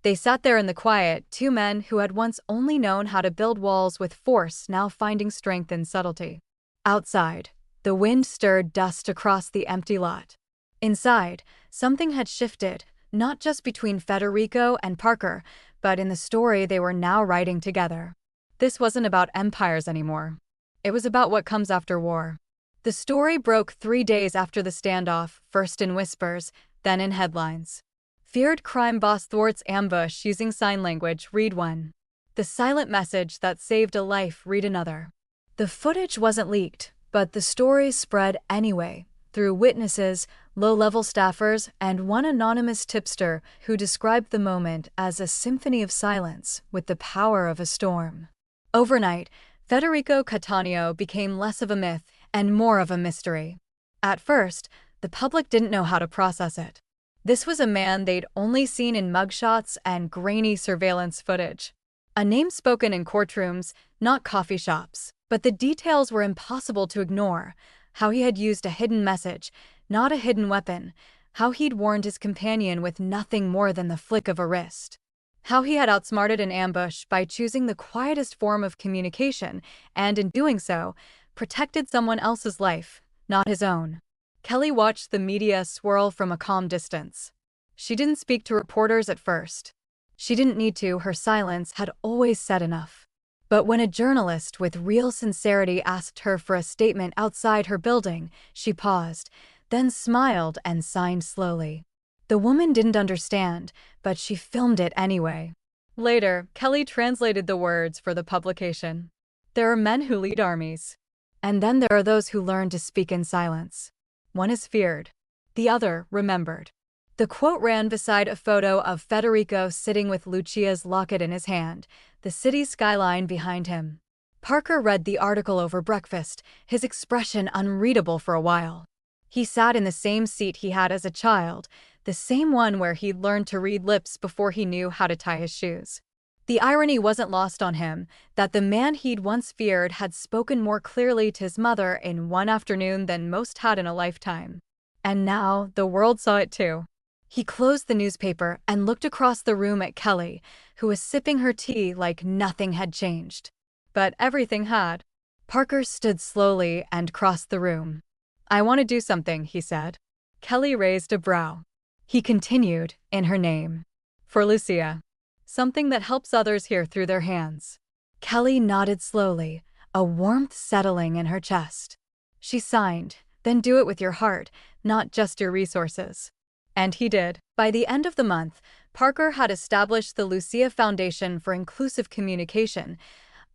They sat there in the quiet, two men who had once only known how to build walls with force, now finding strength in subtlety. Outside, the wind stirred dust across the empty lot. Inside, something had shifted, not just between Federico and Parker, but in the story they were now writing together. This wasn't about empires anymore. It was about what comes after war. The story broke 3 days after the standoff, first in whispers, then in headlines. "Feared crime boss thwarts ambush using sign language, read one." "The silent message that saved a life, read another." The footage wasn't leaked, but the story spread anyway, through witnesses, low-level staffers, and one anonymous tipster who described the moment as a symphony of silence with the power of a storm. Overnight, Federico Cattaneo became less of a myth and more of a mystery. At first, the public didn't know how to process it. This was a man they'd only seen in mugshots and grainy surveillance footage. A name spoken in courtrooms, not coffee shops. But the details were impossible to ignore. How he had used a hidden message, not a hidden weapon. How he'd warned his companion with nothing more than the flick of a wrist. How he had outsmarted an ambush by choosing the quietest form of communication, and in doing so, protected someone else's life, not his own. Kelly watched the media swirl from a calm distance. She didn't speak to reporters at first. She didn't need to, her silence had always said enough. But when a journalist with real sincerity asked her for a statement outside her building, she paused, then smiled and signed slowly. The woman didn't understand, but she filmed it anyway. Later, Kelly translated the words for the publication. "There are men who lead armies. And then there are those who learn to speak in silence. One is feared. The other, remembered." The quote ran beside a photo of Federico sitting with Lucia's locket in his hand, the city skyline behind him. Parker read the article over breakfast, his expression unreadable for a while. He sat in the same seat he had as a child, the same one where he'd learned to read lips before he knew how to tie his shoes. The irony wasn't lost on him that the man he'd once feared had spoken more clearly to his mother in one afternoon than most had in a lifetime. And now the world saw it too. He closed the newspaper and looked across the room at Kelly, who was sipping her tea like nothing had changed. But everything had. Parker stood slowly and crossed the room. "I want to do something," he said. Kelly raised a brow. He continued, in her name. "For Lucia. Something that helps others hear through their hands." Kelly nodded slowly, a warmth settling in her chest. She signed, "Then do it with your heart, not just your resources." And he did. By the end of the month, Parker had established the Lucia Foundation for Inclusive Communication,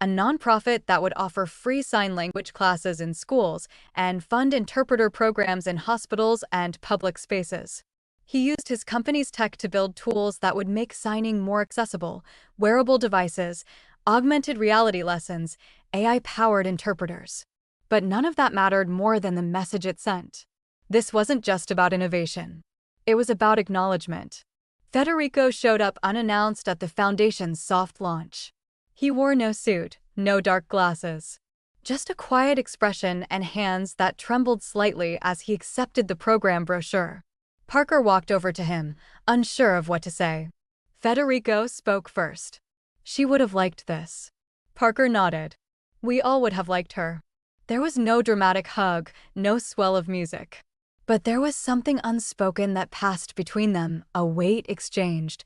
a nonprofit that would offer free sign language classes in schools and fund interpreter programs in hospitals and public spaces. He used his company's tech to build tools that would make signing more accessible: wearable devices, augmented reality lessons, AI-powered interpreters. But none of that mattered more than the message it sent. This wasn't just about innovation. It was about acknowledgement. Federico showed up unannounced at the Foundation's soft launch. He wore no suit, no dark glasses. Just a quiet expression and hands that trembled slightly as he accepted the program brochure. Parker walked over to him, unsure of what to say. Federico spoke first. "She would have liked this." Parker nodded. "We all would have liked her." There was no dramatic hug, no swell of music. But there was something unspoken that passed between them, a weight exchanged,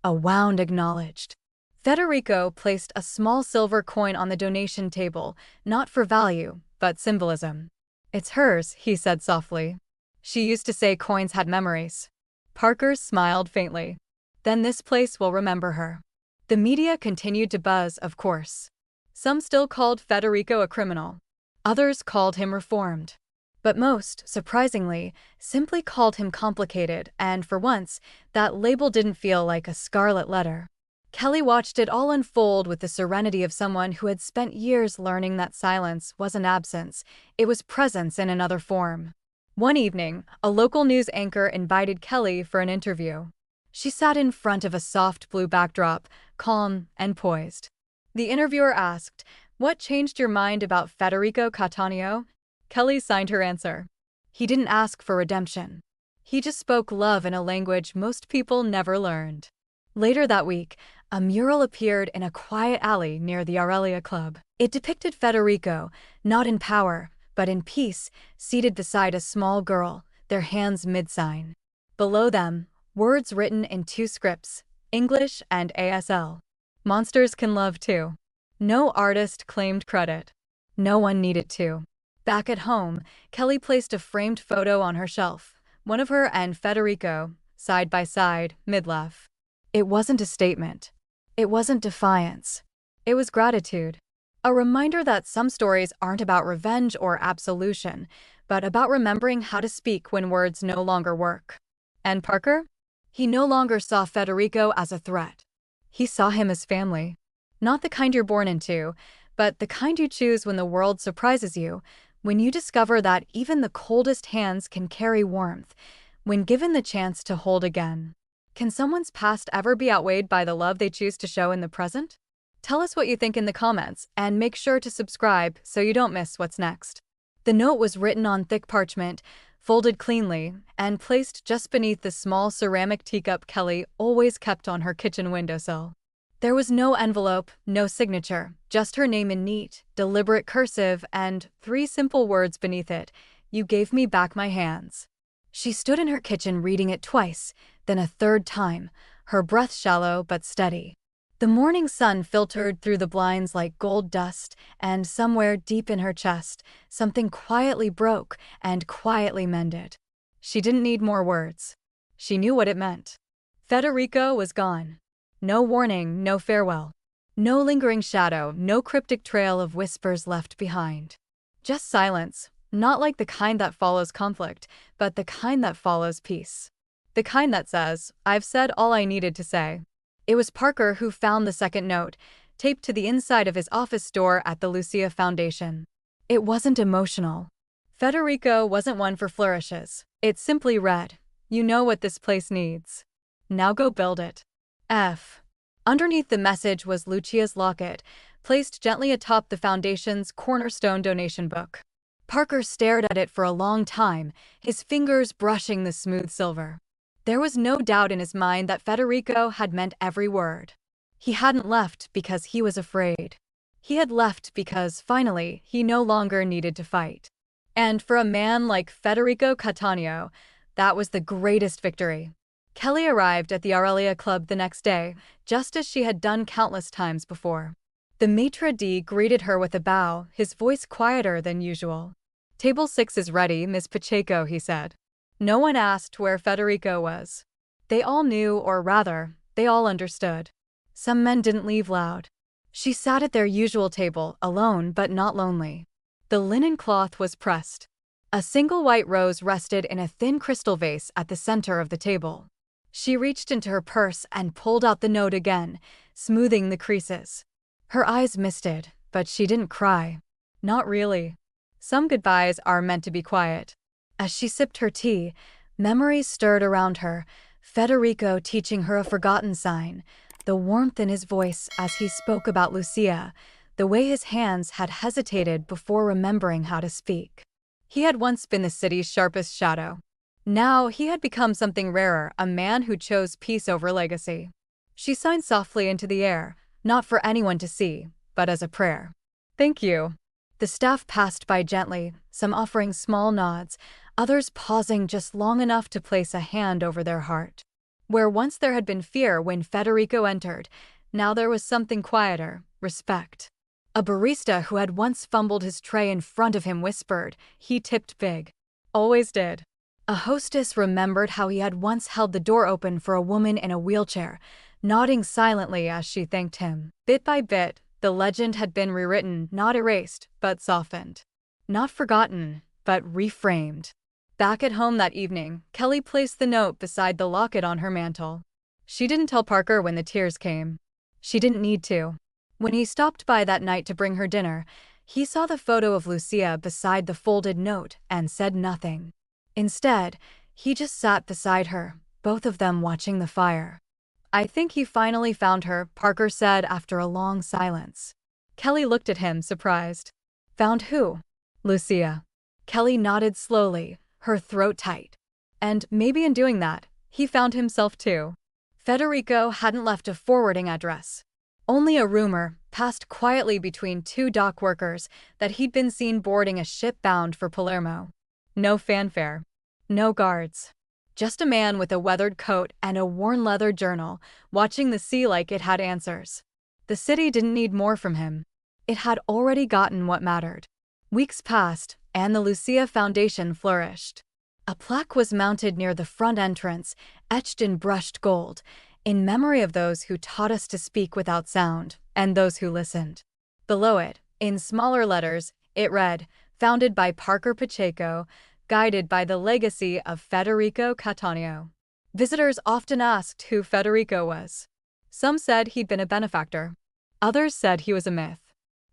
a wound acknowledged. Federico placed a small silver coin on the donation table, not for value, but symbolism. "It's hers," he said softly. "She used to say coins had memories." Parker smiled faintly. "Then this place will remember her." The media continued to buzz, of course. Some still called Federico a criminal. Others called him reformed. But most, surprisingly, simply called him complicated, and for once, that label didn't feel like a scarlet letter. Kelly watched it all unfold with the serenity of someone who had spent years learning that silence wasn't absence, it was presence in another form. One evening, a local news anchor invited Kelly for an interview. She sat in front of a soft blue backdrop, calm and poised. The interviewer asked, "What changed your mind about Federico Cattaneo?" Kelly signed her answer. He didn't ask for redemption. He just spoke love in a language most people never learned. Later that week, a mural appeared in a quiet alley near the Aurelia Club. It depicted Federico, not in power, but in peace, seated beside a small girl, their hands mid-sign. Below them, words written in two scripts, English and ASL. "Monsters can love too." No artist claimed credit. No one needed to. Back at home, Kelly placed a framed photo on her shelf, one of her and Federico, side by side, mid-laugh. It wasn't a statement. It wasn't defiance. It was gratitude. A reminder that some stories aren't about revenge or absolution, but about remembering how to speak when words no longer work. And Parker? He no longer saw Federico as a threat. He saw him as family. Not the kind you're born into, but the kind you choose when the world surprises you, when you discover that even the coldest hands can carry warmth, when given the chance to hold again. Can someone's past ever be outweighed by the love they choose to show in the present? Tell us what you think in the comments, and make sure to subscribe so you don't miss what's next. The note was written on thick parchment, folded cleanly, and placed just beneath the small ceramic teacup Kelly always kept on her kitchen windowsill. There was no envelope, no signature, just her name in neat, deliberate cursive and 3 simple words beneath it: "You gave me back my hands." She stood in her kitchen reading it twice, then a third time, her breath shallow but steady. The morning sun filtered through the blinds like gold dust, and somewhere deep in her chest, something quietly broke and quietly mended. She didn't need more words. She knew what it meant. Federico was gone. No warning, no farewell. No lingering shadow, no cryptic trail of whispers left behind. Just silence, not like the kind that follows conflict, but the kind that follows peace. The kind that says, "I've said all I needed to say." It was Parker who found the second note, taped to the inside of his office door at the Lucia Foundation. It wasn't emotional. Federico wasn't one for flourishes. It simply read, "You know what this place needs. Now go build it. F." Underneath the message was Lucia's locket, placed gently atop the Foundation's cornerstone donation book. Parker stared at it for a long time, his fingers brushing the smooth silver. There was no doubt in his mind that Federico had meant every word. He hadn't left because he was afraid. He had left because, finally, he no longer needed to fight. And for a man like Federico Cattaneo, that was the greatest victory. Kelly arrived at the Aurelia Club the next day, just as she had done countless times before. The maitre d' greeted her with a bow, his voice quieter than usual. "Table 6 is ready, Miss Pacheco," he said. No one asked where Federico was. They all knew, or rather, they all understood. Some men didn't leave loud. She sat at their usual table, alone but not lonely. The linen cloth was pressed. A single white rose rested in a thin crystal vase at the center of the table. She reached into her purse and pulled out the note again, smoothing the creases. Her eyes misted, but she didn't cry. Not really. Some goodbyes are meant to be quiet. As she sipped her tea, memories stirred around her, Federico teaching her a forgotten sign, the warmth in his voice as he spoke about Lucia, the way his hands had hesitated before remembering how to speak. He had once been the city's sharpest shadow. Now he had become something rarer, a man who chose peace over legacy. She signed softly into the air, not for anyone to see, but as a prayer. "Thank you." The staff passed by gently, some offering small nods, others pausing just long enough to place a hand over their heart. Where once there had been fear when Federico entered, now there was something quieter, respect. A barista who had once fumbled his tray in front of him whispered, "He tipped big." Always did. A hostess remembered how he had once held the door open for a woman in a wheelchair, nodding silently as she thanked him. Bit by bit, the legend had been rewritten, not erased, but softened. Not forgotten, but reframed. Back at home that evening, Kelly placed the note beside the locket on her mantle. She didn't tell Parker when the tears came. She didn't need to. When he stopped by that night to bring her dinner, he saw the photo of Lucia beside the folded note and said nothing. Instead, he just sat beside her, both of them watching the fire. "I think he finally found her," Parker said after a long silence. Kelly looked at him, surprised. "Found who?" "Lucia." Kelly nodded slowly, her throat tight. And maybe in doing that, he found himself too. Federico hadn't left a forwarding address. Only a rumor, passed quietly between two dock workers, that he'd been seen boarding a ship bound for Palermo. No fanfare. No guards. Just a man with a weathered coat and a worn leather journal, watching the sea like it had answers. The city didn't need more from him. It had already gotten what mattered. Weeks passed, and the Lucia Foundation flourished. A plaque was mounted near the front entrance, etched in brushed gold, in memory of those who taught us to speak without sound, and those who listened. Below it, in smaller letters, it read, "Founded by Parker Pacheco, guided by the legacy of Federico Cattaneo." Visitors often asked who Federico was. Some said he'd been a benefactor. Others said he was a myth.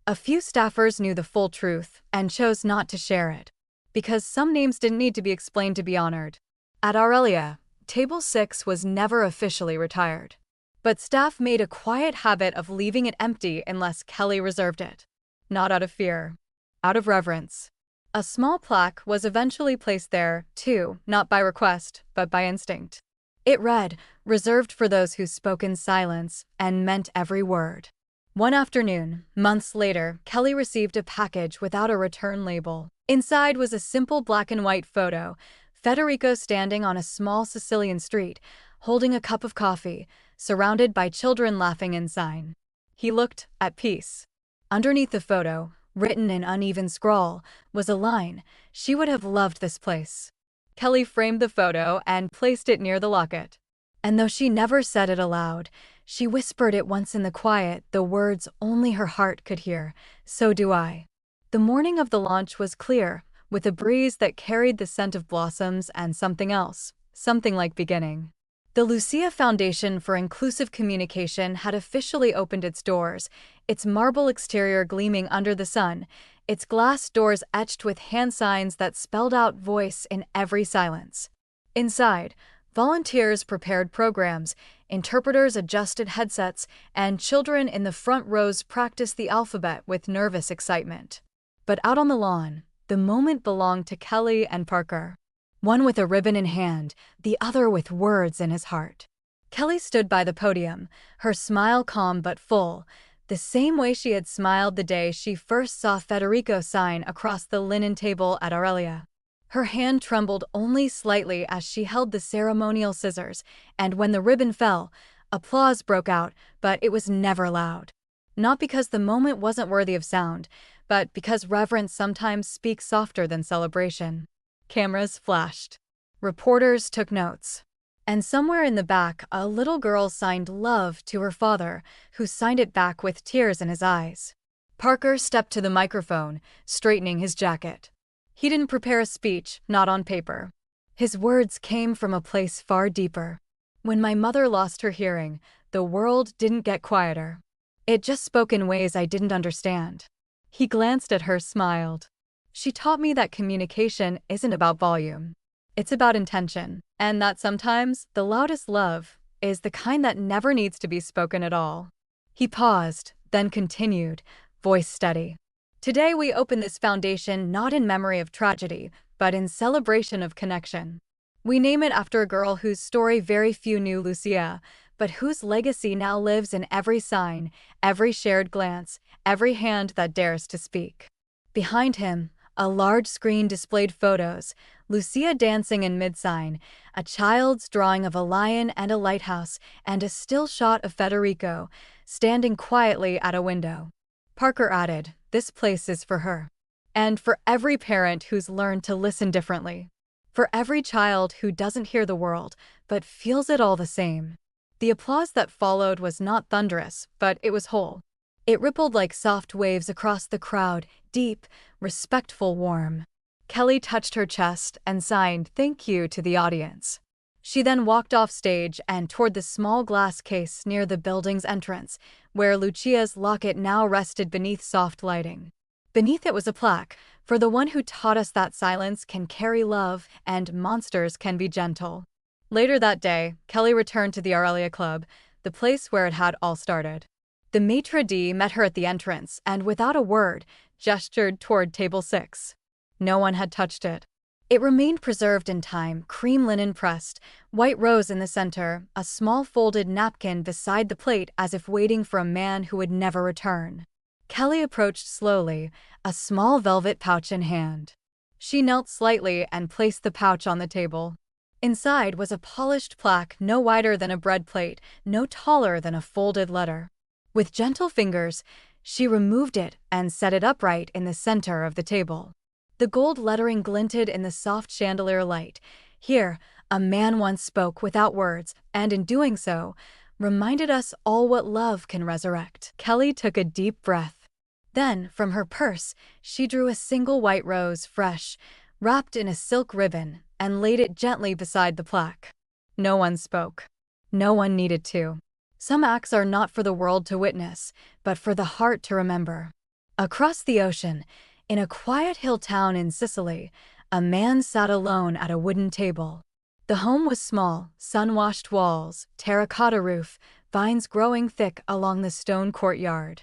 A few staffers knew the full truth and chose not to share it, because some names didn't need to be explained to be honored. At Aurelia, Table 6 was never officially retired. But staff made a quiet habit of leaving it empty unless Kelly reserved it. Not out of fear. Out of reverence. A small plaque was eventually placed there, too, not by request, but by instinct. It read, "Reserved for those who spoke in silence and meant every word." One afternoon, months later, Kelly received a package without a return label. Inside was a simple black and white photo, Federico standing on a small Sicilian street, holding a cup of coffee, surrounded by children laughing inside. He looked at peace. Underneath the photo, written in uneven scrawl, was a line, "She would have loved this place." Kelly framed the photo and placed it near the locket. And though she never said it aloud, she whispered it once in the quiet, the words only her heart could hear, "So do I." The morning of the launch was clear, with a breeze that carried the scent of blossoms and something else, something like beginning. The Lucia Foundation for Inclusive Communication had officially opened its doors, its marble exterior gleaming under the sun, its glass doors etched with hand signs that spelled out voice in every silence. Inside, volunteers prepared programs, interpreters adjusted headsets, and children in the front rows practiced the alphabet with nervous excitement. But out on the lawn, the moment belonged to Kelly and Parker. One with a ribbon in hand, the other with words in his heart. Kelly stood by the podium, her smile calm but full, the same way she had smiled the day she first saw Federico sign across the linen table at Aurelia. Her hand trembled only slightly as she held the ceremonial scissors, and when the ribbon fell, applause broke out, but it was never loud. Not because the moment wasn't worthy of sound, but because reverence sometimes speaks softer than celebration. Cameras flashed. Reporters took notes. And somewhere in the back, a little girl signed love to her father, who signed it back with tears in his eyes. Parker stepped to the microphone, straightening his jacket. He didn't prepare a speech, not on paper. His words came from a place far deeper. When my mother lost her hearing, the world didn't get quieter. It just spoke in ways I didn't understand. He glanced at her, smiled. She taught me that communication isn't about volume. It's about intention, and that sometimes the loudest love is the kind that never needs to be spoken at all. He paused, then continued, voice steady. Today we open this foundation not in memory of tragedy, but in celebration of connection. We name it after a girl whose story very few knew, Lucia, but whose legacy now lives in every sign, every shared glance, every hand that dares to speak. Behind him, a large screen displayed photos, Lucia dancing in mid-sign, a child's drawing of a lion and a lighthouse, and a still shot of Federico, standing quietly at a window. Parker added, "This place is for her. And for every parent who's learned to listen differently. For every child who doesn't hear the world, but feels it all the same." The applause that followed was not thunderous, but it was whole. It rippled like soft waves across the crowd, deep, respectful, warm. Kelly touched her chest and signed "thank you" to the audience. She then walked off stage and toward the small glass case near the building's entrance, where Lucia's locket now rested beneath soft lighting. Beneath it was a plaque, "For the one who taught us that silence can carry love and monsters can be gentle." Later that day, Kelly returned to the Aurelia Club, the place where it had all started. The maitre d' met her at the entrance and, without a word, gestured toward table 6. No one had touched it. It remained preserved in time, cream linen pressed, white rose in the center, a small folded napkin beside the plate as if waiting for a man who would never return. Kelly approached slowly, a small velvet pouch in hand. She knelt slightly and placed the pouch on the table. Inside was a polished plaque no wider than a bread plate, no taller than a folded letter. With gentle fingers, she removed it and set it upright in the center of the table. The gold lettering glinted in the soft chandelier light. "Here, a man once spoke without words, and in doing so, reminded us all what love can resurrect." Kelly took a deep breath. Then, from her purse, she drew a single white rose, fresh, wrapped in a silk ribbon, and laid it gently beside the plaque. No one spoke. No one needed to. Some acts are not for the world to witness, but for the heart to remember. Across the ocean, in a quiet hill town in Sicily, a man sat alone at a wooden table. The home was small, sun-washed walls, terracotta roof, vines growing thick along the stone courtyard.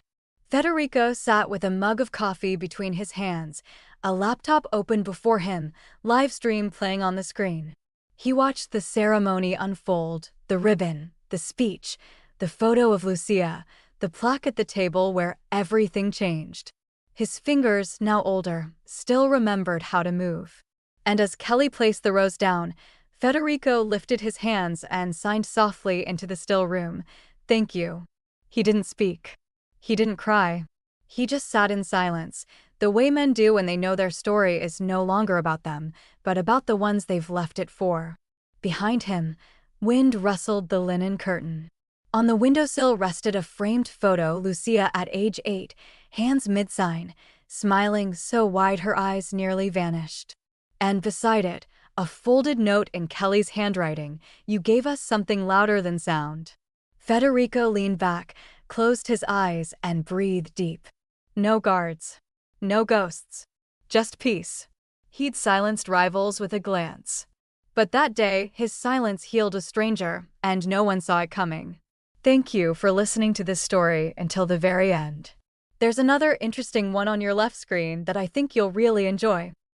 Federico sat with a mug of coffee between his hands, a laptop open before him, live stream playing on the screen. He watched the ceremony unfold, the ribbon, the speech, the photo of Lucia, the plaque at the table where everything changed. His fingers, now older, still remembered how to move. And as Kelly placed the rose down, Federico lifted his hands and signed softly into the still room, "Thank you." He didn't speak. He didn't cry. He just sat in silence, the way men do when they know their story is no longer about them, but about the ones they've left it for. Behind him, wind rustled the linen curtain. On the windowsill rested a framed photo, Lucia at age 8, hands mid-sign, smiling so wide her eyes nearly vanished. And beside it, a folded note in Kelly's handwriting, "You gave us something louder than sound." Federico leaned back, closed his eyes, and breathed deep. No guards. No ghosts. Just peace. He'd silenced rivals with a glance. But that day, his silence healed a stranger, and no one saw it coming. Thank you for listening to this story until the very end. There's another interesting one on your left screen that I think you'll really enjoy.